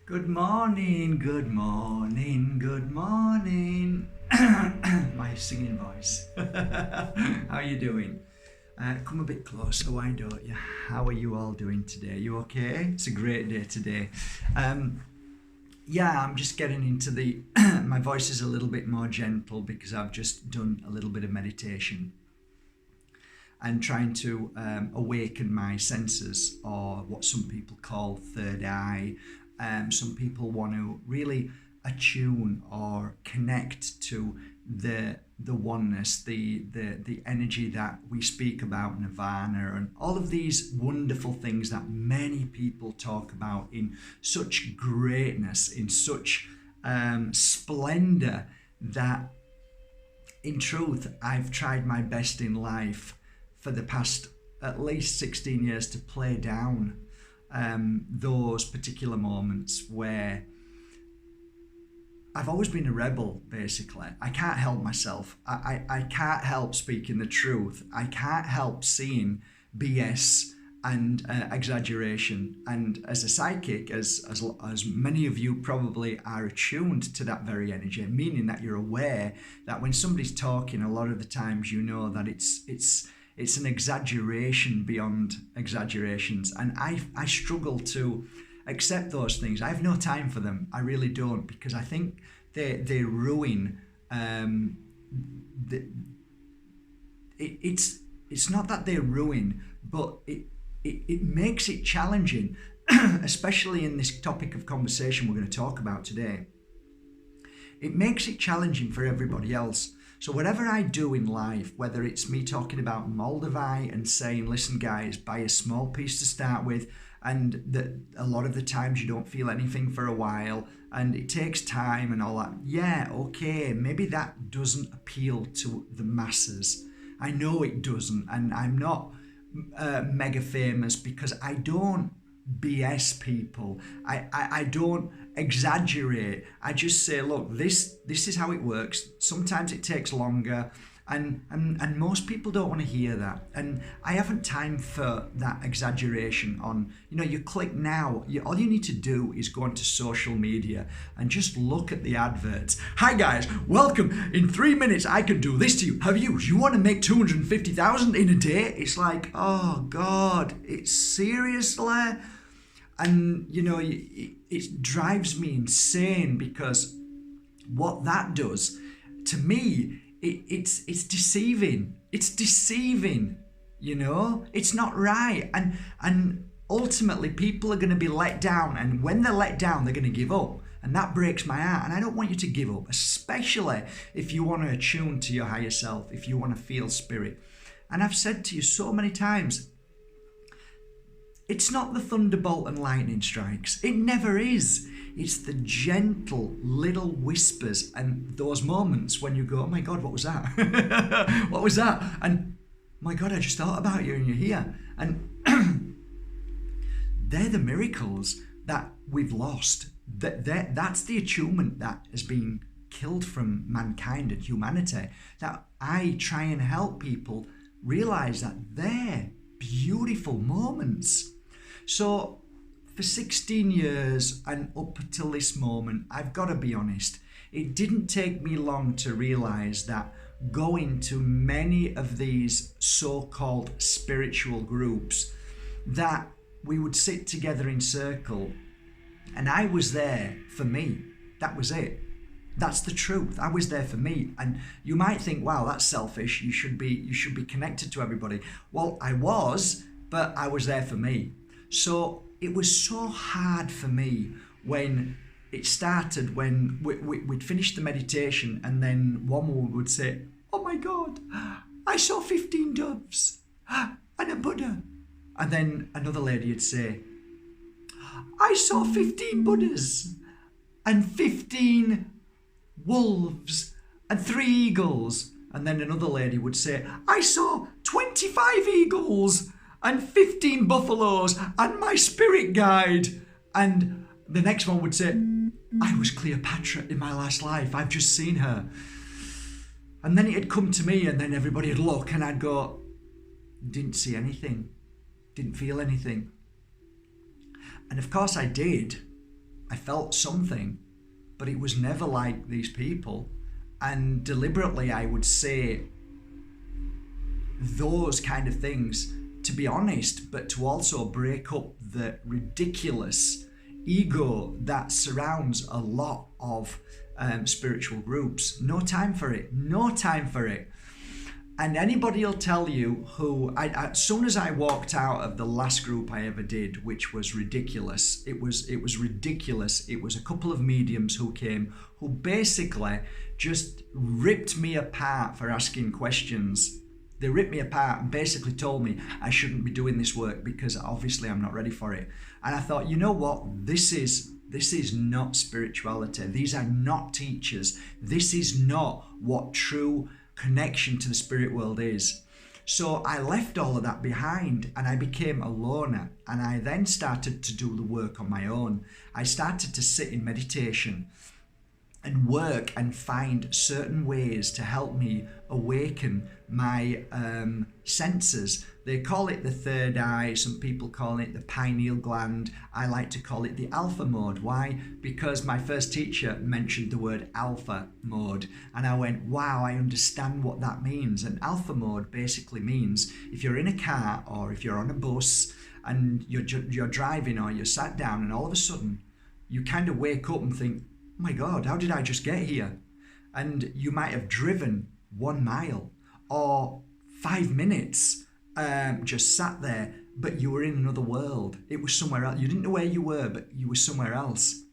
Good morning, good morning, good morning. My singing voice. How are you doing? Come a bit closer, why don't you? How are you all doing today? You okay? It's a great day today. I'm just getting into the... my voice is a little bit more gentle because I've just done a little bit of meditation and trying to awaken my senses, or what some people call third eye. Some people want to really attune or connect to the oneness, the energy that we speak about, nirvana, and all of these wonderful things that many people talk about in such greatness, in such splendor, that in truth I've tried my best in life for the past at least 16 years to play down those particular moments where I've always been a rebel, basically. I can't help myself. I can't help speaking the truth. I can't help seeing BS and exaggeration. And as a psychic, as many of you probably are attuned to that very energy, meaning that you're aware that when somebody's talking, a lot of the times you know that it's an exaggeration beyond exaggerations. And I struggle to accept those things. I have no time for them. I really don't, because I think they ruin. It's not that they ruin, but it makes it challenging, especially in this topic of conversation we're going to talk about today. It makes it challenging for everybody else. So whatever I do in life, whether it's me talking about Moldavite and saying, listen guys, buy a small piece to start with, and that a lot of the times you don't feel anything for a while and it takes time and all that. Yeah, okay, maybe that doesn't appeal to the masses. I know it doesn't, and I'm not mega famous because I don't BS people. I don't exaggerate. I just say, look, this is how it works. Sometimes it takes longer, and most people don't want to hear that. And I haven't time for that exaggeration on, you click now. All you need to do is go onto social media and just look at the adverts. Hi guys, welcome. In 3 minutes I can do this to you. You want to make 250,000 in a day? It's like, oh God, it's seriously. And, it drives me insane, because what that does to me, it's deceiving. It's deceiving, it's not right. And ultimately people are going to be let down. And when they're let down, they're going to give up. And that breaks my heart. And I don't want you to give up, especially if you want to attune to your higher self, if you want to feel spirit. And I've said to you so many times, it's not the thunderbolt and lightning strikes. It never is. It's the gentle little whispers and those moments when you go, oh my God, what was that? What was that? And my God, I just thought about you and you're here. And they're the miracles that we've lost. That's the attunement that has been killed from mankind and humanity. That I try and help people realize that they're beautiful moments. So for 16 years and up until this moment, I've got to be honest, it didn't take me long to realize that going to many of these so-called spiritual groups, that we would sit together in circle, and I was there for me. That was it. That's the truth. I was there for me. And you might think, wow, that's selfish. You should be connected to everybody. Well, I was, but I was there for me. So it was so hard for me when it started, when we'd finished the meditation, and then one woman would say, oh my God, I saw 15 doves and a Buddha. And then another lady would say, I saw 15 Buddhas and 15 wolves and 3 eagles. And then another lady would say, I saw 25 eagles and 15 buffaloes and my spirit guide. And the next one would say, I was Cleopatra in my last life. I've just seen her. And then it'd come to me, and then everybody would look, and I'd go, didn't see anything, didn't feel anything. And of course I did, I felt something, but it was never like these people. And deliberately I would say those kind of things, to be honest, but to also break up the ridiculous ego that surrounds a lot of spiritual groups. No time for it. No time for it. And anybody will tell you who, as soon as I walked out of the last group I ever did, which was ridiculous, it was ridiculous. It was a couple of mediums who came, who basically just ripped me apart for asking questions. They ripped me apart and basically told me I shouldn't be doing this work because obviously I'm not ready for it. And I thought, you know what? This is not spirituality. These are not teachers. This is not what true connection to the spirit world is. So I left all of that behind and I became a loner, and I then started to do the work on my own. I started to sit in meditation and work and find certain ways to help me awaken my senses. They call it the third eye. Some people call it the pineal gland. I like to call it the alpha mode. Why? Because my first teacher mentioned the word alpha mode, and I went, wow, I understand what that means. And alpha mode basically means if you're in a car or if you're on a bus and you're driving or you're sat down and all of a sudden you kind of wake up and think, oh my God, how did I just get here? And you might have driven 1 mile or 5 minutes, just sat there, but you were in another world. It was somewhere else. You didn't know where you were, but you were somewhere else.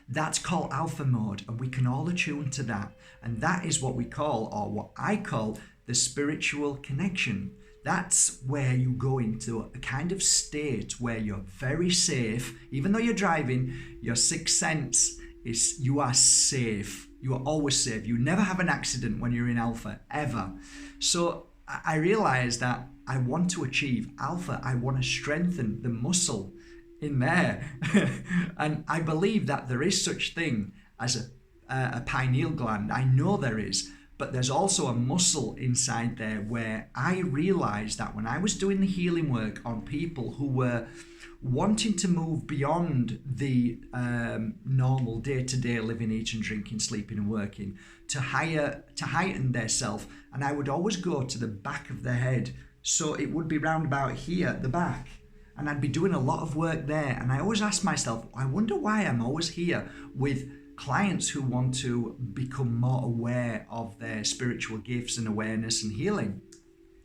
That's called alpha mode, and we can all attune to that. And that is what we call, or what I call, the spiritual connection. That's where you go into a kind of state where you're very safe. Even though you're driving, your sixth sense is you are safe. You are always safe. You never have an accident when you're in alpha, ever. So I realized that I want to achieve alpha. I want to strengthen the muscle in there. And I believe that there is such thing as a pineal gland. I know there is. But there's also a muscle inside there where I realized that when I was doing the healing work on people who were wanting to move beyond the normal day-to-day living, eating, drinking, sleeping and working to heighten their self, and I would always go to the back of the head, so it would be round about here at the back, and I'd be doing a lot of work there. And I always ask myself, I wonder why I'm always here with clients who want to become more aware of their spiritual gifts and awareness and healing.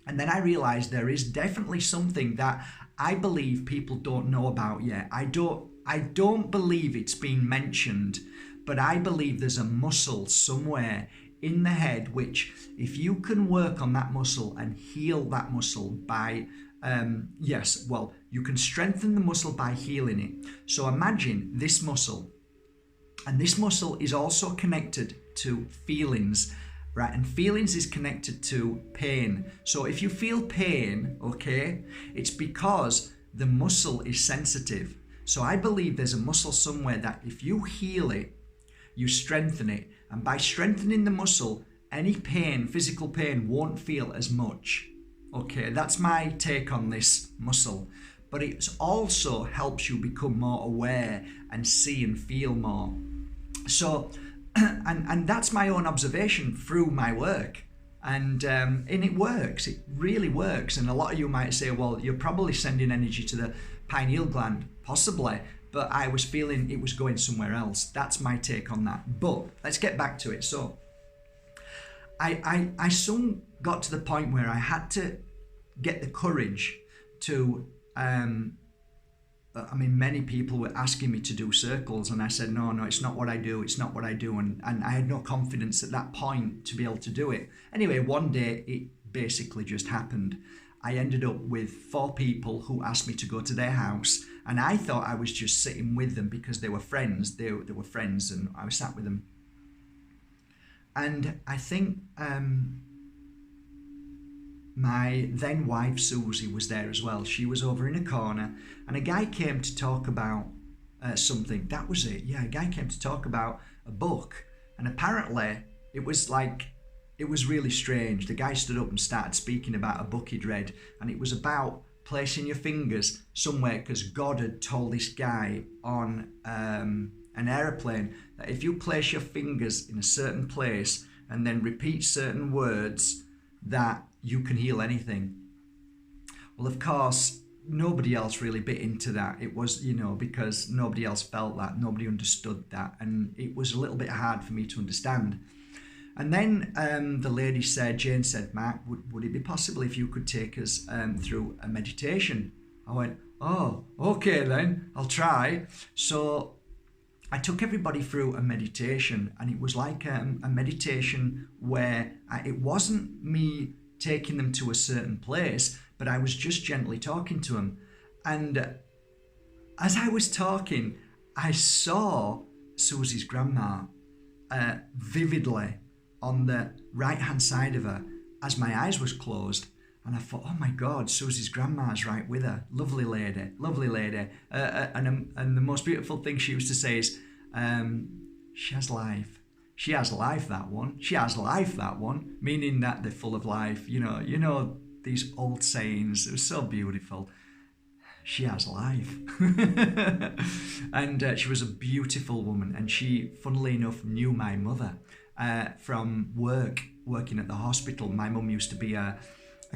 And then I realized there is definitely something that I believe people don't know about yet. I don't believe it's been mentioned, but I believe there's a muscle somewhere in the head which, if you can work on that muscle and heal that muscle by you can strengthen the muscle by healing it. So imagine this muscle. And this muscle is also connected to feelings, right? And feelings is connected to pain. So if you feel pain, okay, it's because the muscle is sensitive. So I believe there's a muscle somewhere that if you heal it, you strengthen it. And by strengthening the muscle, any pain, physical pain, won't feel as much. Okay, that's my take on this muscle. But it also helps you become more aware and see and feel more. So, and that's my own observation through my work. And it works. It really works. And a lot of you might say, well, you're probably sending energy to the pineal gland, possibly. But I was feeling it was going somewhere else. That's my take on that. But let's get back to it. So I soon got to the point where I had to get the courage to many people were asking me to do circles, and I said, no, it's not what I do. It's not what I do. And I had no confidence at that point to be able to do it. Anyway, one day it basically just happened. I ended up with 4 people who asked me to go to their house, and I thought I was just sitting with them because they were friends. They were friends, and I was sat with them. And I think my then wife Susie was there as well. She was over in a corner, and a guy came to talk about something. That was it. Yeah, a guy came to talk about a book, and apparently it was really strange. The guy stood up and started speaking about a book he'd read, and it was about placing your fingers somewhere, because God had told this guy on an aeroplane that if you place your fingers in a certain place and then repeat certain words, that you can heal anything. Well, of course, nobody else really bit into that. It was, because nobody else felt that, nobody understood that, and it was a little bit hard for me to understand. And then the lady said, Jane said, Mark, would it be possible if you could take us through a meditation? I went, oh, okay then, I'll try. So I took everybody through a meditation, and it was like a meditation where it wasn't me taking them to a certain place, but I was just gently talking to them. And as I was talking, I saw Susie's grandma vividly on the right-hand side of her as my eyes was closed. And I thought, oh my God, Susie's grandma's right with her. Lovely lady, lovely lady. And the most beautiful thing she used to say is, she has life. She has life, that one. She has life, that one. Meaning that they're full of life. You know these old sayings. It was so beautiful. She has life. And she was a beautiful woman. And she, funnily enough, knew my mother from working at the hospital. My mum used to be a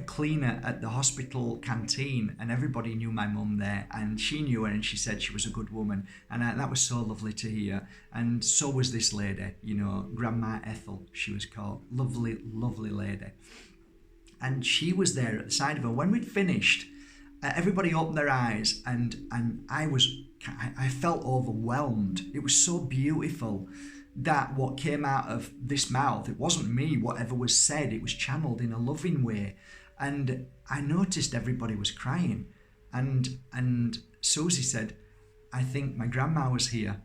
cleaner at the hospital canteen, and everybody knew my mum there, and she knew her, and she said she was a good woman, and that was so lovely to hear. And so was this lady, Grandma Ethel, she was called. Lovely, lovely lady. And she was there at the side of her. When we'd finished, everybody opened their eyes, and I felt overwhelmed. It was so beautiful that what came out of this mouth, it wasn't me, whatever was said, it was channeled in a loving way. And I noticed everybody was crying. And Susie said, I think my grandma was here.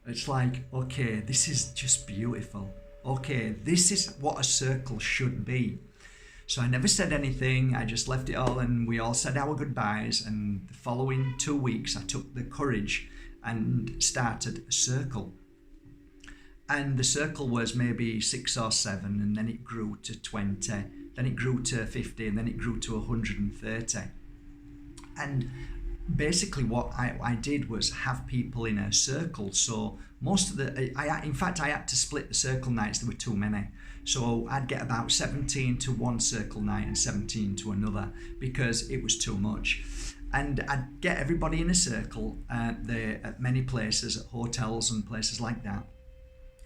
It's like, okay, this is just beautiful. Okay, this is what a circle should be. So I never said anything. I just left it all, and we all said our goodbyes. And the following 2 weeks, I took the courage and started a circle. And the circle was maybe 6 or 7, and then it grew to 20, then it grew to 50, and then it grew to 130. And basically what I did was have people in a circle. So most of I had to split the circle nights. There were too many. So I'd get about 17 to one circle night and 17 to another, because it was too much. And I'd get everybody in a circle there at many places, at hotels and places like that.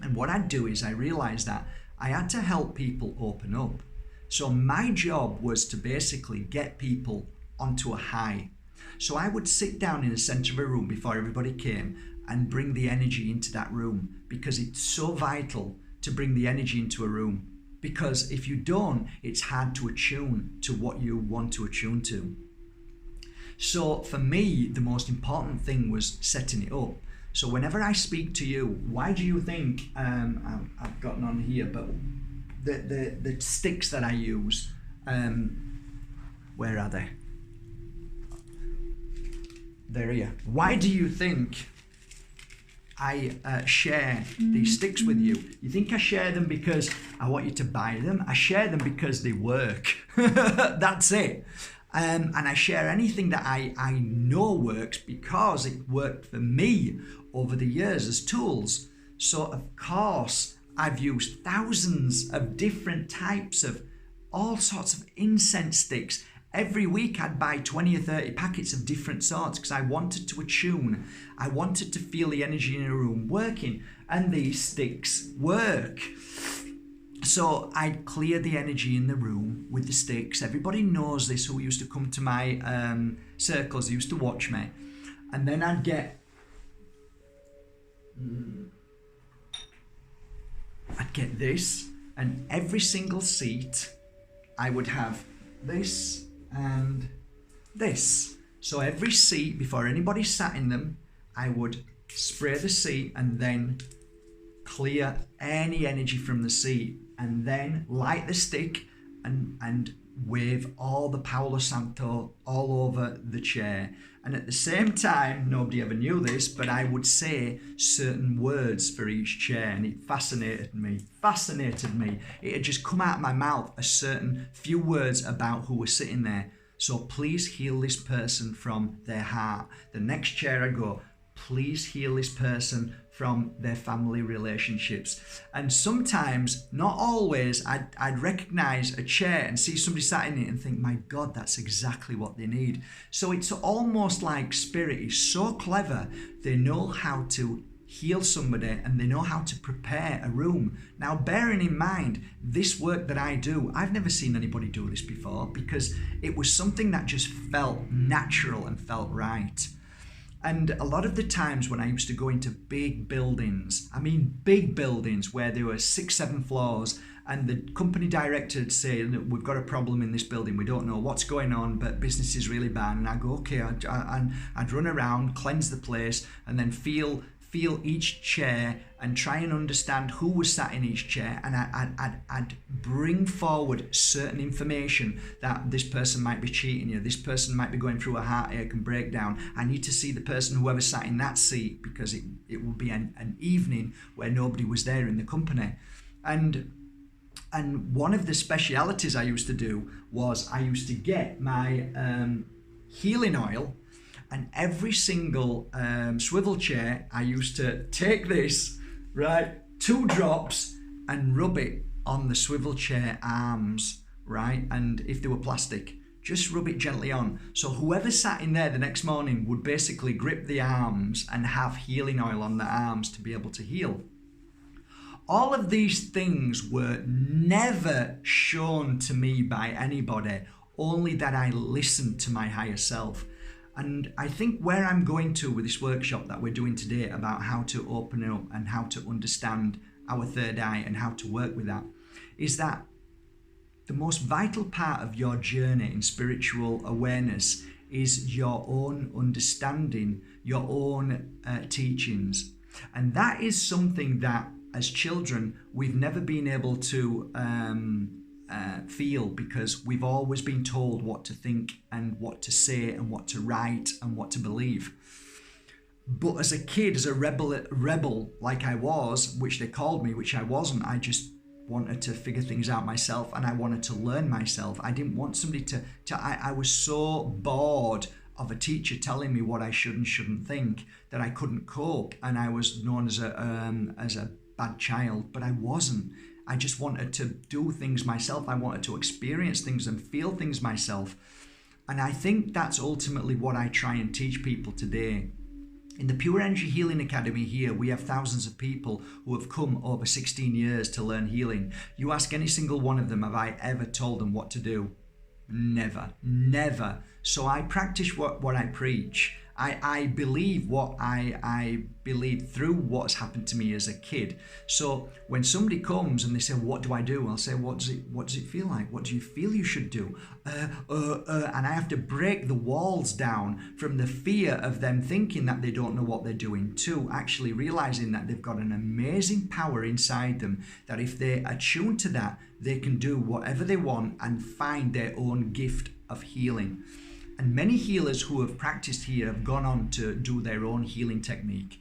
And what I'd do is I realized that I had to help people open up. So my job was to basically get people onto a high. So I would sit down in the center of a room before everybody came and bring the energy into that room, because it's so vital to bring the energy into a room. Because if you don't, it's hard to attune to what you want to attune to. So for me, the most important thing was setting it up. So whenever I speak to you, why do you think I've gotten on here? But the sticks that I use, where are they? They're here. Why do you think I share these sticks with you? You think I share them because I want you to buy them? I share them because they work. That's it. And I share anything that I know works, because it worked for me over the years as tools. So of course I've used thousands of different types of all sorts of incense sticks. Every week I'd buy 20 or 30 packets of different sorts, because I wanted to attune. I wanted to feel the energy in a room working, and these sticks work. So I'd clear the energy in the room with the sticks. Everybody knows this who used to come to my circles, used to watch me. And then I'd get this, and every single seat I would have this and this. So every seat, before anybody sat in them, I would spray the seat and then clear any energy from the seat, and then light the stick and wave all the Palo Santo all over the chair. And at the same time, nobody ever knew this, but I would say certain words for each chair, and it fascinated me. It had just come out of my mouth, a certain few words about who was sitting there. So please heal this person from their heart. The next chair I go, please heal this person from their family relationships. And sometimes, not always, I'd recognize a chair and see somebody sat in it and think, my God, that's exactly what they need. So it's almost like spirit is so clever. They know how to heal somebody and they know how to prepare a room. Now, bearing in mind, this work that I do, I've never seen anybody do this before because it was something that just felt natural and felt right. And a lot of the times when I used to go into big buildings, big buildings where there were 6, 7 floors, and the company director would say, we've got a problem in this building, we don't know what's going on, but business is really bad. And I go, okay, I'd run around, cleanse the place, and then feel each chair and try and understand who was sat in each chair, and I'd bring forward certain information that this person might be cheating you, this person might be going through a heartache and breakdown. I need to see the person, whoever sat in that seat, because it would be an evening where nobody was there in the company. And one of the specialities I used to do was I used to get my healing oil, and every single swivel chair, I used to take this, 2 drops, and rub it on the swivel chair arms, right? And if they were plastic, just rub it gently on. So whoever sat in there the next morning would basically grip the arms and have healing oil on the arms to be able to heal. All of these things were never shown to me by anybody, only that I listened to my higher self. And I think where I'm going to with this workshop that we're doing today about how to open up and how to understand our third eye and how to work with that, is that the most vital part of your journey in spiritual awareness is your own understanding, your own teachings. And that is something that as children we've never been able to feel, because we've always been told what to think and what to say and what to write and what to believe. But as a kid, as a rebel like I was, which they called me, which I wasn't, I just wanted to figure things out myself, and I wanted to learn myself. I didn't want somebody I was so bored of a teacher telling me what I should and shouldn't think that I couldn't cope, and I was known as a bad child, but I wasn't. I just wanted to do things myself. I wanted to experience things and feel things myself. And I think that's ultimately what I try and teach people today. In the Pure Energy Healing Academy here, we have thousands of people who have come over 16 years to learn healing. You ask any single one of them, have I ever told them what to do? Never. So I practice what I preach. I believe what I believe through what's happened to me as a kid. So when somebody comes and they say, what do I do? I'll say, what does it feel like? What do you feel you should do? And I have to break the walls down from the fear of them thinking that they don't know what they're doing to actually realizing that they've got an amazing power inside them, that if they attune to that, they can do whatever they want and find their own gift of healing. And many healers who have practiced here have gone on to do their own healing technique.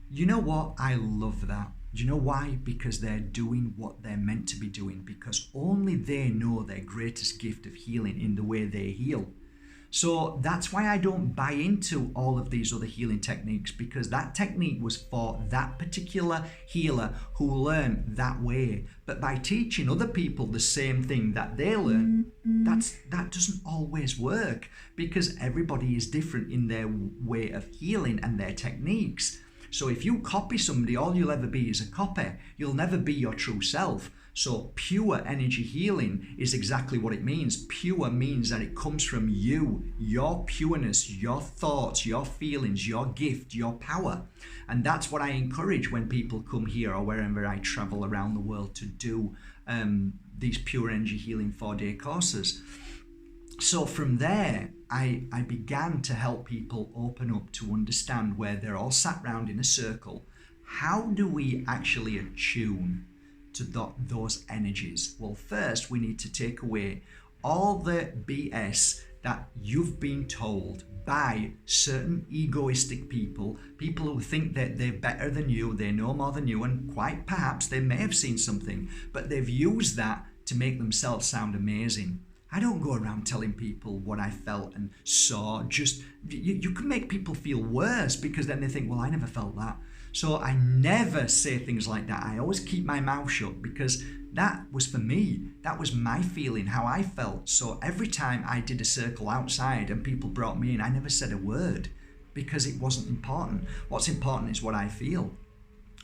You know what? I love that. Do you know why? Because they're doing what they're meant to be doing, because only they know their greatest gift of healing in the way they heal. So that's why I don't buy into all of these other healing techniques, because that technique was for that particular healer who learned that way. But by teaching other people the same thing that they learn, that doesn't always work, because everybody is different in their way of healing and their techniques. So if you copy somebody, all you'll ever be is a copy. You'll never be your true self. So pure energy healing is exactly what it means. Pure means that it comes from you, your pureness, your thoughts, your feelings, your gift, your power. And that's what I encourage when people come here or wherever I travel around the world to do these pure energy healing 4-day courses. So from there, I began to help people open up to understand, where they're all sat round in a circle, how do we actually attune to those energies? Well, first we need to take away all the BS that you've been told by certain egoistic people who think that they're better than you, they know more than you, and quite perhaps they may have seen something, but they've used that to make themselves sound amazing. I don't go around telling people what I felt and saw. Just you can make people feel worse because then they think, well, I never felt that. So I never say things like that. I always keep my mouth shut because that was for me. That was my feeling, how I felt. So every time I did a circle outside and people brought me in, I never said a word because it wasn't important. What's important is what I feel.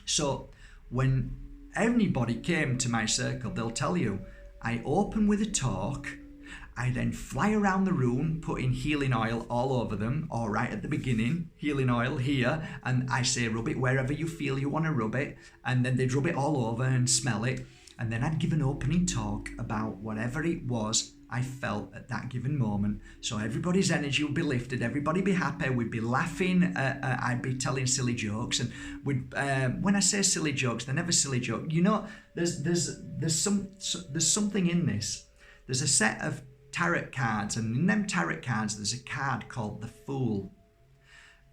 So when anybody came to my circle, they'll tell you, I open with a talk, I then fly around the room, putting healing oil all over them, or right at the beginning, healing oil here, and I say rub it wherever you feel you want to rub it, and then they'd rub it all over and smell it, and then I'd give an opening talk about whatever it was I felt at that given moment. So everybody's energy would be lifted, everybody be happy, we'd be laughing, I'd be telling silly jokes, and when I say silly jokes, they're never silly jokes. You know, there's something in this. There's a set of tarot cards, and in them tarot cards there's a card called the Fool.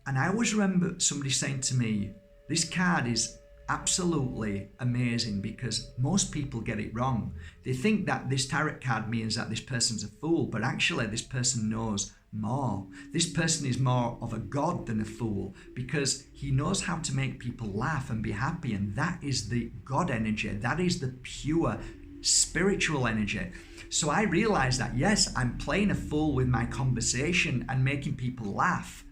And I always remember somebody saying to me, this card is absolutely amazing because most people get it wrong. They think that this tarot card means that this person's a fool, but actually this person knows more. This person is more of a god than a fool because he knows how to make people laugh and be happy, and that is the God energy. That is the pure spiritual energy. So I realized that, yes, I'm playing a fool with my conversation and making people laugh,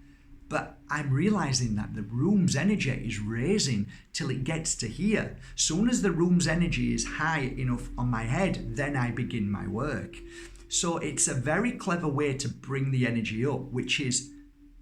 but I'm realizing that the room's energy is raising till it gets to here. Soon as the room's energy is high enough on my head, then I begin my work. So it's a very clever way to bring the energy up, which is,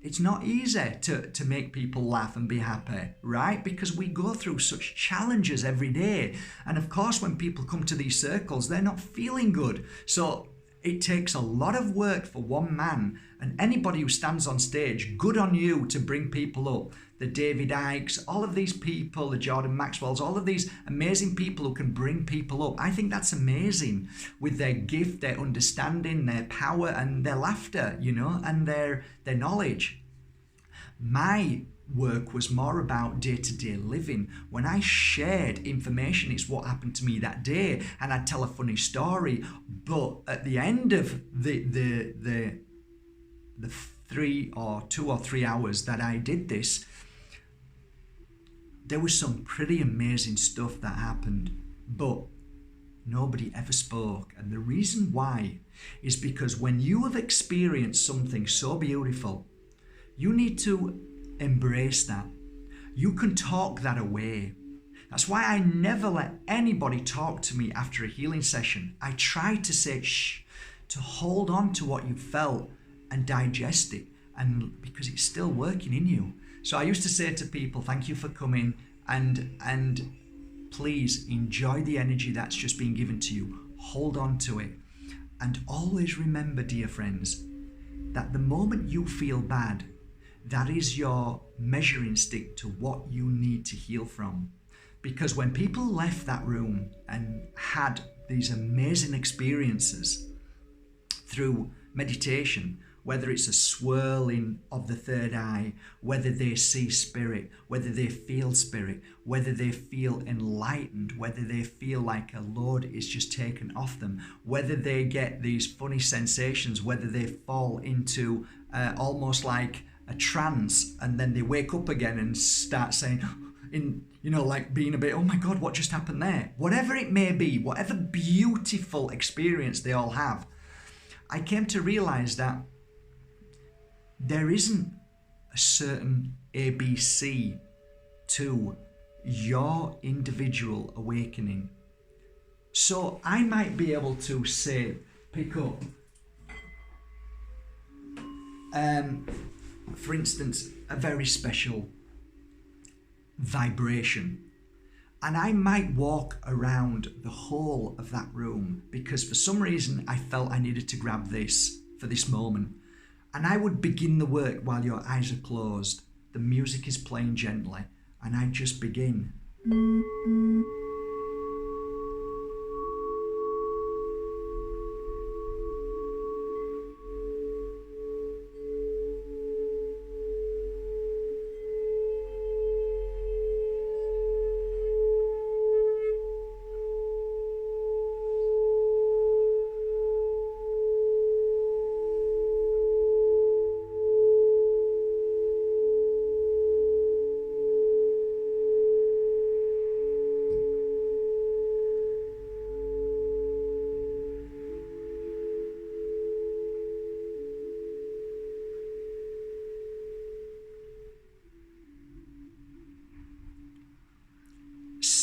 it's not easy to make people laugh and be happy, right? Because we go through such challenges every day. And of course, when people come to these circles, they're not feeling good. So it takes a lot of work for one man, and anybody who stands on stage, good on you to bring people up. The David Icks, all of these people, the Jordan Maxwells, all of these amazing people who can bring people up. I think that's amazing with their gift, their understanding, their power, and their laughter, you know, and their knowledge. My work was more about day-to-day living. When I shared information, it's what happened to me that day, and I'd tell a funny story. But at the end of the 2 or 3 hours that I did this, there was some pretty amazing stuff that happened, but nobody ever spoke. And the reason why is because when you have experienced something so beautiful, you need to embrace that. You can talk that away. That's why I never let anybody talk to me after a healing session. I try to say, shh, to hold on to what you felt and digest it, and because it's still working in you. So I used to say to people, thank you for coming, and please enjoy the energy that's just been given to you. Hold on to it. And always remember, dear friends, that the moment you feel bad, that is your measuring stick to what you need to heal from. Because when people left that room and had these amazing experiences through meditation, whether it's a swirling of the third eye, whether they see spirit, whether they feel spirit, whether they feel enlightened, whether they feel like a load is just taken off them, whether they get these funny sensations, whether they fall into almost like a trance, and then they wake up again and start saying, like being a bit, oh my God, what just happened there? Whatever it may be, whatever beautiful experience they all have, I came to realize that there isn't a certain ABC to your individual awakening. So I might be able to say, pick up, for instance, a very special vibration. And I might walk around the whole of that room because for some reason I felt I needed to grab this for this moment. And I would begin the work while your eyes are closed. The music is playing gently, and I just begin.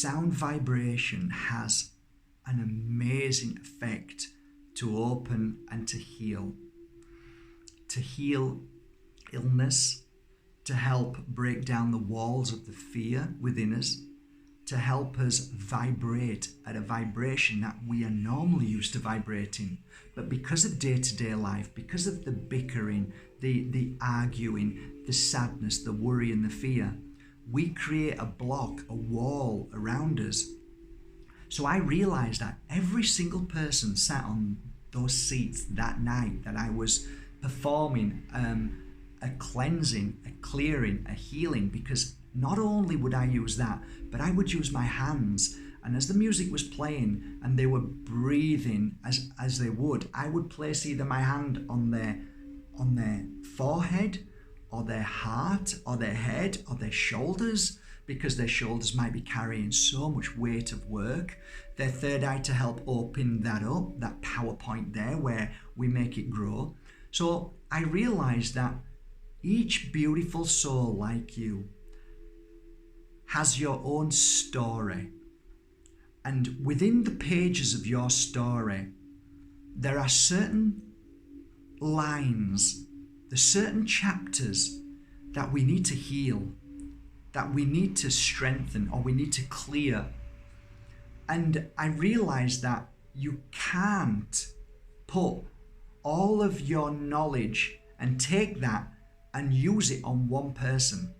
sound vibration has an amazing effect to open and to heal illness, to help break down the walls of the fear within us, to help us vibrate at a vibration that we are normally used to vibrating. But because of day-to-day life, because of the bickering, the arguing, the sadness, the worry and the fear, we create a block, a wall around us. So I realized that every single person sat on those seats that night that I was performing a cleansing, a clearing, a healing, because not only would I use that, but I would use my hands. And as the music was playing and they were breathing as they would, I would place either my hand on their forehead or their heart or their head or their shoulders, because their shoulders might be carrying so much weight of work. Their third eye to help open that up, that power point there where we make it grow. So I realized that each beautiful soul like you has your own story. And within the pages of your story, there are certain lines, the certain chapters that we need to heal, that we need to strengthen, or we need to clear. And I realized that you can't put all of your knowledge and take that and use it on one person.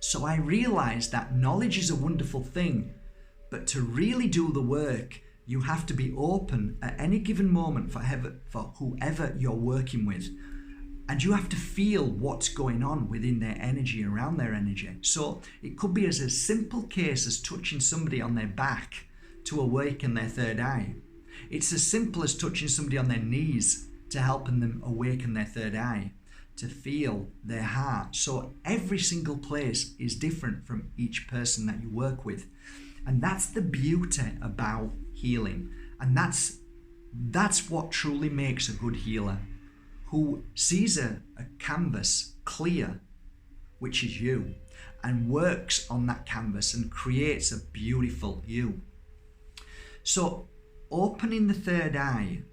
So I realized that knowledge is a wonderful thing, but to really do the work, you have to be open at any given moment for whoever you're working with. And you have to feel what's going on within their energy, around their energy. So it could be as a simple case as touching somebody on their back to awaken their third eye. It's as simple as touching somebody on their knees to helping them awaken their third eye, to feel their heart. So every single place is different from each person that you work with. And that's the beauty about healing. And that's what truly makes a good healer, who sees a canvas clear, which is you, and works on that canvas and creates a beautiful you. So opening the third eye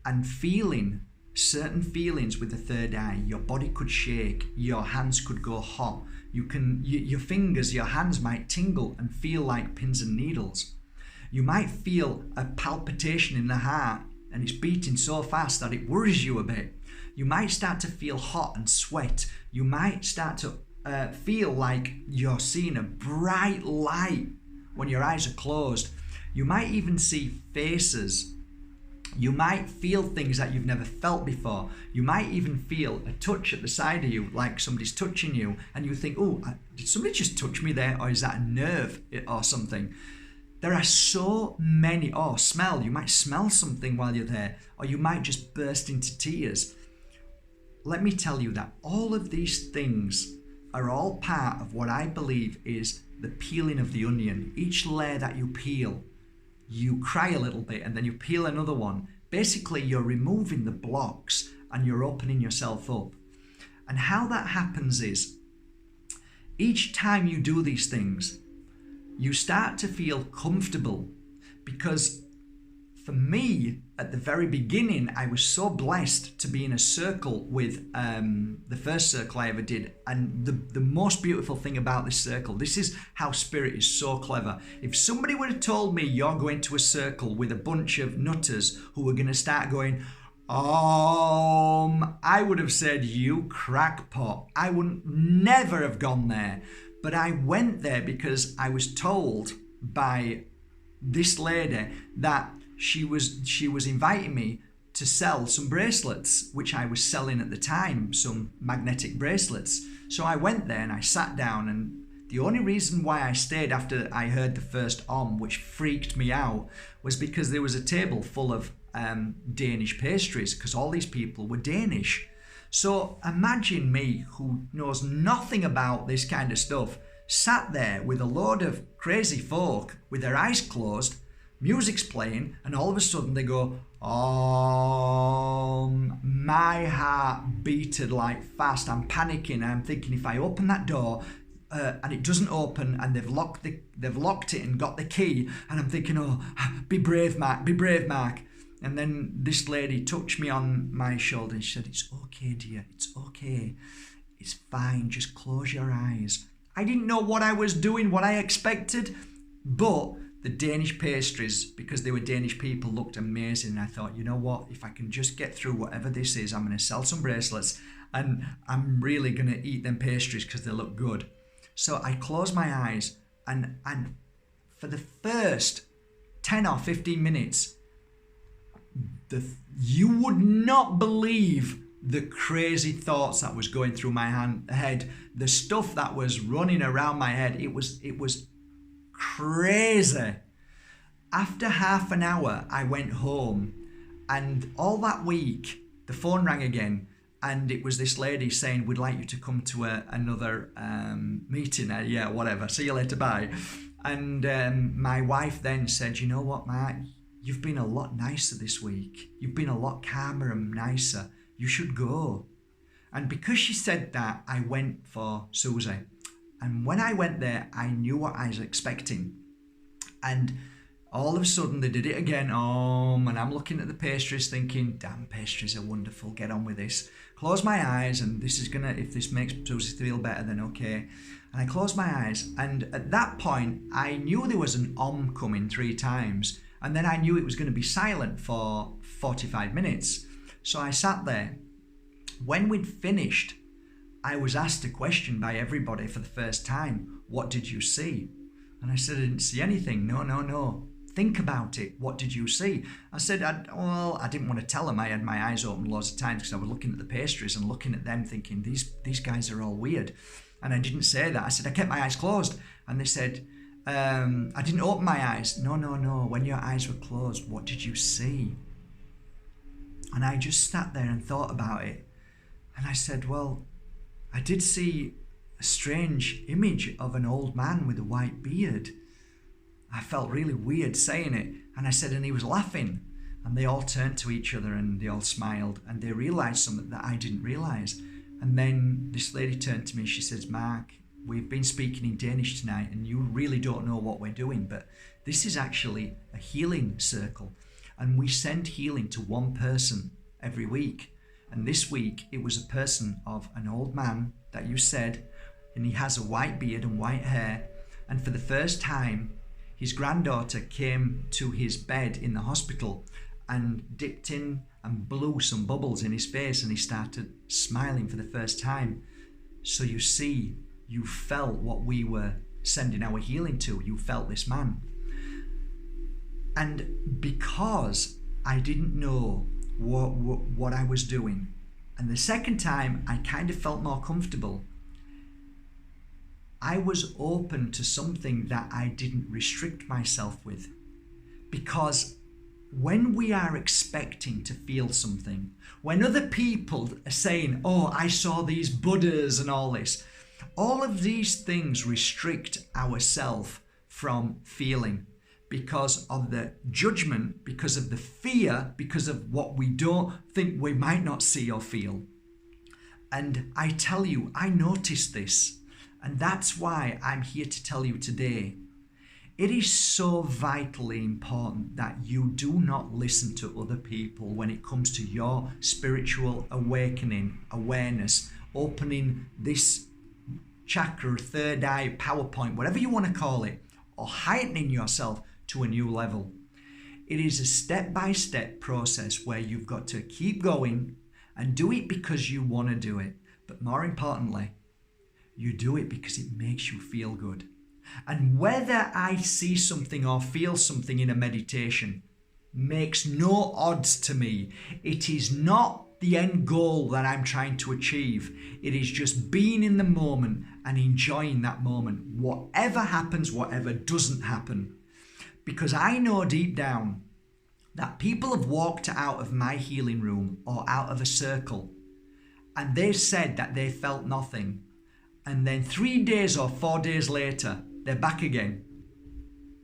and feeling certain feelings with the third eye, your body could shake, your hands could go hot, your fingers, your hands might tingle and feel like pins and needles. You might feel a palpitation in the heart and it's beating so fast that it worries you a bit. You might start to feel hot and sweat. You might start to feel like you're seeing a bright light when your eyes are closed. You might even see faces. You might feel things that you've never felt before. You might even feel a touch at the side of you, like somebody's touching you, and you think, oh, did somebody just touch me there? Or is that a nerve or something? There are so many, or smell. You might smell something while you're there, or you might just burst into tears. Let me tell you that all of these things are all part of what I believe is the peeling of the onion. Each layer that you peel, you cry a little bit and then you peel another one. Basically, you're removing the blocks and you're opening yourself up. And how that happens is, each time you do these things, you start to feel comfortable, because for me, at the very beginning, I was so blessed to be in a circle with the first circle I ever did. And the most beautiful thing about this circle, this is how spirit is so clever. If somebody would have told me you're going to a circle with a bunch of nutters who are going to start going, I would have said, you crackpot. I wouldn't never have gone there. But I went there because I was told by this lady that she was inviting me to sell some bracelets, which I was selling at the time, some magnetic bracelets. So I went there and I sat down, and the only reason why I stayed after I heard the first which freaked me out, was because there was a table full of Danish pastries, because all these people were Danish. So imagine me, who knows nothing about this kind of stuff, sat there with a load of crazy folk with their eyes closed, music's playing, and all of a sudden they go, my heart beated like fast. I'm panicking. I'm thinking, if I open that door, and it doesn't open, and they've locked it and got the key, and I'm thinking, oh, be brave, Mark, be brave, Mark. And then this lady touched me on my shoulder and she said, it's okay, dear, it's okay, it's fine, just close your eyes. I didn't know what I was doing, what I expected, but the Danish pastries, because they were Danish people, looked amazing. And I thought, you know what, if I can just get through whatever this is, I'm going to sell some bracelets and I'm really going to eat them pastries because they look good. So I closed my eyes and for the first 10 or 15 minutes, you would not believe the crazy thoughts that was going through my head, the stuff that was running around my head. It was crazy. After half an hour, I went home, and all that week, the phone rang again, and it was this lady saying, we'd like you to come to another meeting. Yeah, whatever. See you later, bye. And my wife then said, you know what, Mark? You've been a lot nicer this week. You've been a lot calmer and nicer. You should go. And because she said that, I went for Susie. And when I went there, I knew what I was expecting. And all of a sudden, they did it again. And I'm looking at the pastries thinking, damn, pastries are wonderful. Get on with this. Close my eyes, and this is going to, if this makes Susie feel better, then okay. And I closed my eyes. And at that point, I knew there was an coming 3 times. And then I knew it was going to be silent for 45 minutes. So I sat there. When we'd finished, I was asked a question by everybody for the first time. What did you see? And I said, I didn't see anything. No. Think about it. What did you see? I said, I didn't want to tell them. I had my eyes open loads of times because I was looking at the pastries and looking at them thinking, these guys are all weird. And I didn't say that. I said, I kept my eyes closed. And they said, I didn't open my eyes. No. When your eyes were closed, what did you see? And I just sat there and thought about it. And I said, well, I did see a strange image of an old man with a white beard. I felt really weird saying it. And I said, and he was laughing. And they all turned to each other and they all smiled. And they realized something that I didn't realize. And then this lady turned to me. She says, Mark, we've been speaking in Danish tonight and you really don't know what we're doing, but this is actually a healing circle. And we send healing to one person every week. And this week, it was a person of an old man that you said, and he has a white beard and white hair. And for the first time, his granddaughter came to his bed in the hospital and dipped in and blew some bubbles in his face, and he started smiling for the first time. So you see, you felt what we were sending our healing to. You felt this man. And because I didn't know what I was doing, and the second time I kind of felt more comfortable, I was open to something that I didn't restrict myself with. Because when we are expecting to feel something, when other people are saying, oh, I saw these Buddhas and all this, all of these things restrict ourselves from feeling because of the judgment, because of the fear, because of what we don't think we might not see or feel. And I tell you, I noticed this. And that's why I'm here to tell you today, it is so vitally important that you do not listen to other people when it comes to your spiritual awakening, awareness, opening this chakra, third eye, PowerPoint, whatever you want to call it, or heightening yourself to a new level. It is a step-by-step process where you've got to keep going and do it because you want to do it. But more importantly, you do it because it makes you feel good. And whether I see something or feel something in a meditation makes no odds to me. It is not the end goal that I'm trying to achieve. It is just being in the moment and enjoying that moment. Whatever happens, whatever doesn't happen. Because I know deep down that people have walked out of my healing room or out of a circle and they've said that they felt nothing. And then 3 days or 4 days later, they're back again.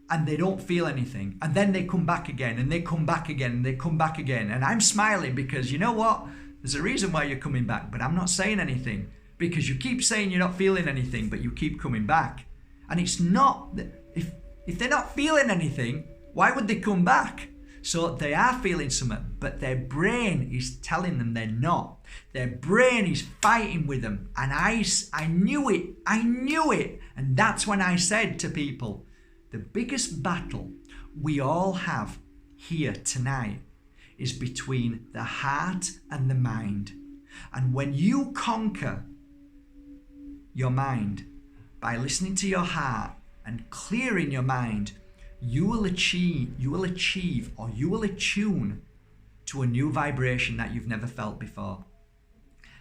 And they don't feel anything. And then they come back again, and they come back again, and they come back again. And I'm smiling because you know what? There's a reason why you're coming back, but I'm not saying anything. because you keep saying you're not feeling anything, but you keep coming back. And it's not, if they're not feeling anything, why would they come back? So they are feeling something, but their brain is telling them they're not. Their brain is fighting with them. And I knew it. And that's when I said to people, the biggest battle we all have here tonight is between the heart and the mind. And when you conquer your mind by listening to your heart and clearing your mind, you will attune to a new vibration that you've never felt before.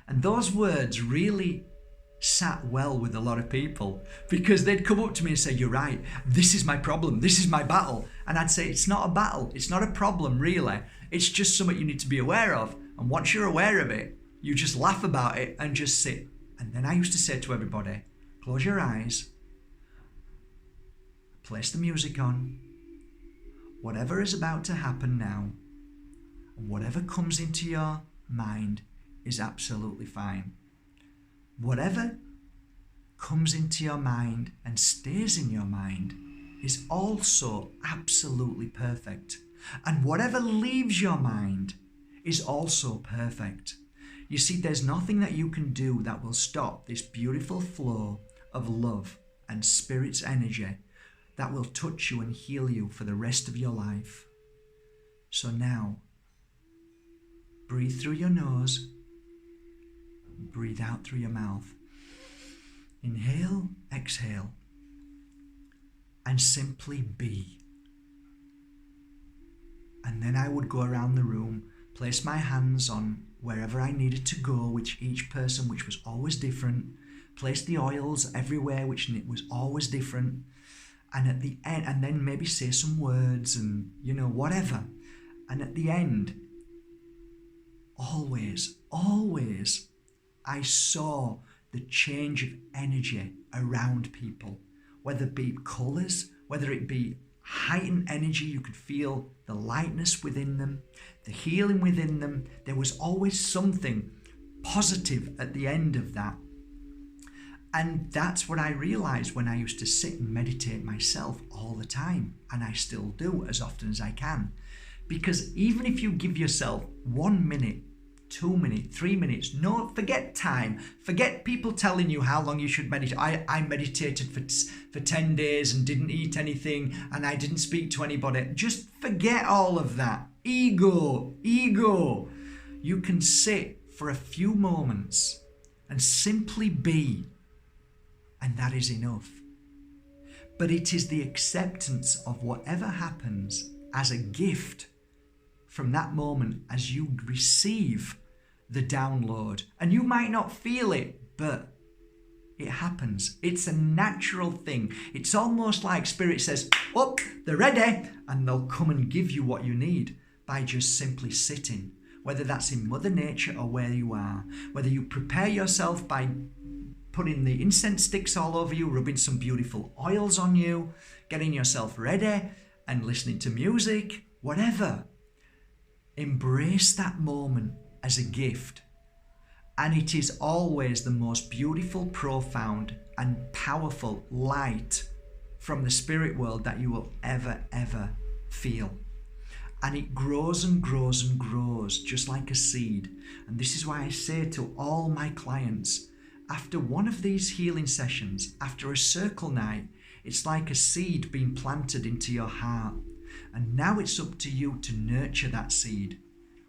And those words really sat well with a lot of people, because they'd come up to me and say, you're right, this is my problem, this is my battle. And I'd say, it's not a battle, it's not a problem really, it's just something you need to be aware of. And once you're aware of it, you just laugh about it and just sit. And then I used to say to everybody, close your eyes, place the music on, whatever is about to happen now, and whatever comes into your mind is absolutely fine. Whatever comes into your mind and stays in your mind is also absolutely perfect. And whatever leaves your mind is also perfect. You see, there's nothing that you can do that will stop this beautiful flow of love and spirit's energy that will touch you and heal you for the rest of your life. So now, breathe through your nose, breathe out through your mouth. Inhale, exhale, and simply be. And then I would go around the room, place my hands on wherever I needed to go, which was always different, place the oils everywhere, which was always different, and at the end, and then maybe say some words and, whatever. And at the end, always, I saw the change of energy around people, whether it be colours, whether it be heightened energy, you could feel the lightness within them, the healing within them. There was always something positive at the end of that. And that's what I realized when I used to sit and meditate myself all the time. And I still do as often as I can. Because even if you give yourself 1 minute, 2 minutes, 3 minutes, no, forget time. Forget people telling you how long you should meditate. I meditated for 10 days and didn't eat anything and I didn't speak to anybody. Just forget all of that. Ego. You can sit for a few moments and simply be. And that is enough. But it is the acceptance of whatever happens as a gift from that moment as you receive the download. And you might not feel it, but it happens. It's a natural thing. It's almost like Spirit says, oh, they're ready. And they'll come and give you what you need by just simply sitting. Whether that's in Mother Nature or where you are. Whether you prepare yourself by putting the incense sticks all over you, rubbing some beautiful oils on you, getting yourself ready and listening to music, whatever. Embrace that moment as a gift. And it is always the most beautiful, profound and powerful light from the spirit world that you will ever feel. And it grows and grows and grows just like a seed. And this is why I say to all my clients, after one of these healing sessions, after a circle night, it's like a seed being planted into your heart. And now it's up to you to nurture that seed,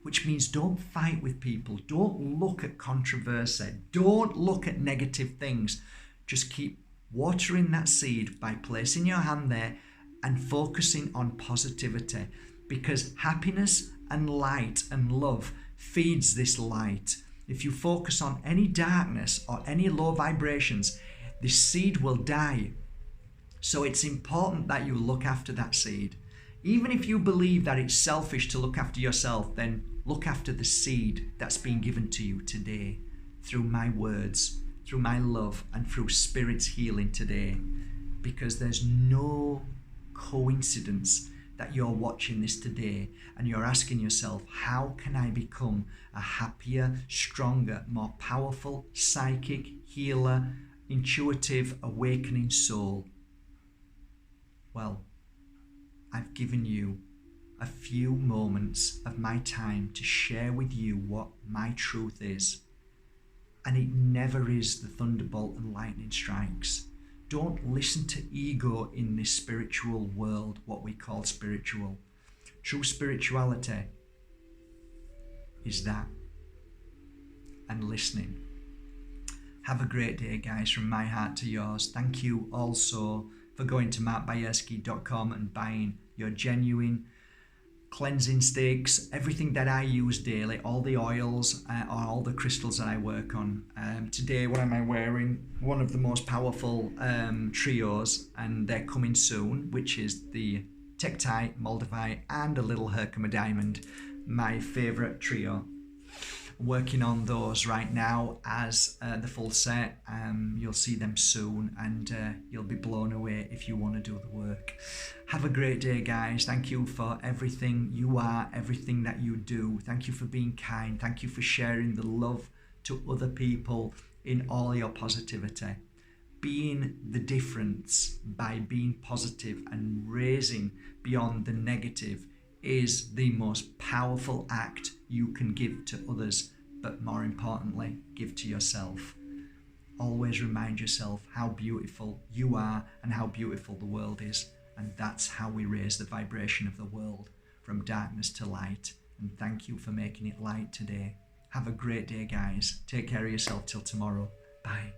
which means don't fight with people. Don't look at controversy. Don't look at negative things. Just keep watering that seed by placing your hand there and focusing on positivity, because happiness and light and love feeds this light. If you focus on any darkness or any low vibrations, the seed will die. So it's important that you look after that seed. Even if you believe that it's selfish to look after yourself, then look after the seed that's been given to you today through my words, through my love, and through Spirit's healing today. Because there's no coincidence. that you're watching this today and you're asking yourself, how can I become a happier, stronger, more powerful, psychic, healer, intuitive, awakening soul? Well, I've given you a few moments of my time to share with you what my truth is. And it never is the thunderbolt and lightning strikes. Don't listen to ego in this spiritual world, what we call spiritual. True spirituality is that, and listening. Have a great day, guys, from my heart to yours. Thank you also for going to markbajerski.com and buying your genuine cleansing sticks, everything that I use daily, all the oils, all the crystals that I work on. Today, what am I wearing? One of the most powerful trios, and they're coming soon, which is the Tektite, Moldavite, and a little Herkimer diamond, my favorite trio. Working on those right now as the full set. You'll see them soon, and you'll be blown away if you want to do the work. Have a great day, guys. Thank you for everything you are, everything that you do. Thank you for being kind. Thank you for sharing the love to other people in all your positivity. Being the difference by being positive and raising beyond the negative is the most powerful act you can give to others, but more importantly, give to yourself. Always remind yourself how beautiful you are and how beautiful the world is, and that's how we raise the vibration of the world from darkness to light. And thank you for making it light today. Have a great day, guys. Take care of yourself till tomorrow. Bye.